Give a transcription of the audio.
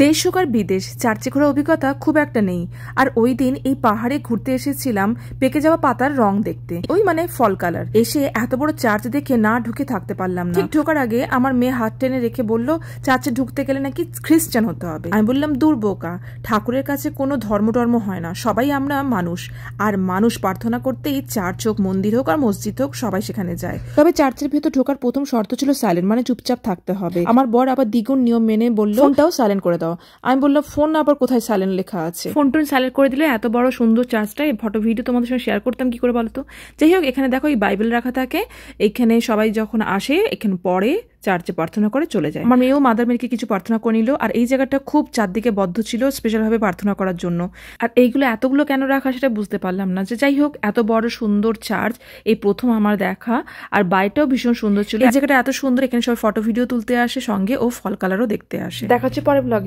দেশ হোক আর বিদেশ, চার্চে ঘোরার অভিজ্ঞতা খুব একটা নেই। আর ওই দিন এই পাহাড়ে ঘুরতে এসেছিলাম পেকে যাওয়া পাতার রং দেখতে, ওই মানে ফল কালার। এসে এত বড় চার্চ দেখে না ঢুকে থাকতে পারলাম না। ঠিক ঢোকার আগে আমার মেয়ে হাত টেনে রেখে বলল চার্চে ঢুকতে গেলে নাকি খ্রিস্টান হতে হবে। আমি বললাম দূর বোকা, ঠাকুরের কাছে কোনো ধর্ম হয় না, সবাই আমরা মানুষ। আর মানুষ প্রার্থনা করতেই চার্চ হোক, মন্দির হোক আর মসজিদ হোক, সবাই সেখানে যায়। তবে চার্চের ভেতর ঢোকার প্রথম শর্ত ছিল সাইলেন্ট, মানে চুপচাপ থাকতে হবে। আমার বর আবার দ্বিগুণ নিয়ম মেনে বলল ফোনটাও সাইলেন্ট করে দাও। আমি বললাম ফোন আবার কোথায় সাইলেন্ট লেখা আছে? ফোন টোন সাইলেন্ট করে দিলে এত বড় সুন্দর চার্চটা ফটো ভিডিও তোমাদের সঙ্গে শেয়ার করতাম কি করে বলতো। যাই হোক, এখানে দেখো এই বাইবেল রাখা থাকে, এখানে সবাই যখন আসে এখানে পড়ে, চার্চে প্রার্থনা করে চলে যায়। আমার মেয়েও মাদার মেরিকে কিছু প্রার্থনা করে নিল। আর এই জায়গাটা খুব চারদিকে বদ্ধ ছিল স্পেশাল ভাবে প্রার্থনা করার জন্য। আর এইগুলো এতগুলো কেন রাখা সেটা বুঝতে পারলাম না। যে যাই হোক, এত বড় সুন্দর চার্চ এই প্রথম আমার দেখা। আর বাড়িটাও ভীষণ সুন্দর ছিল। এই জায়গাটা এত সুন্দর, এখানে সবাই ফটো ভিডিও তুলতে আসে, সঙ্গে ও ফল কালারও দেখতে আসে। দেখা হচ্ছে পরের ব্লগে।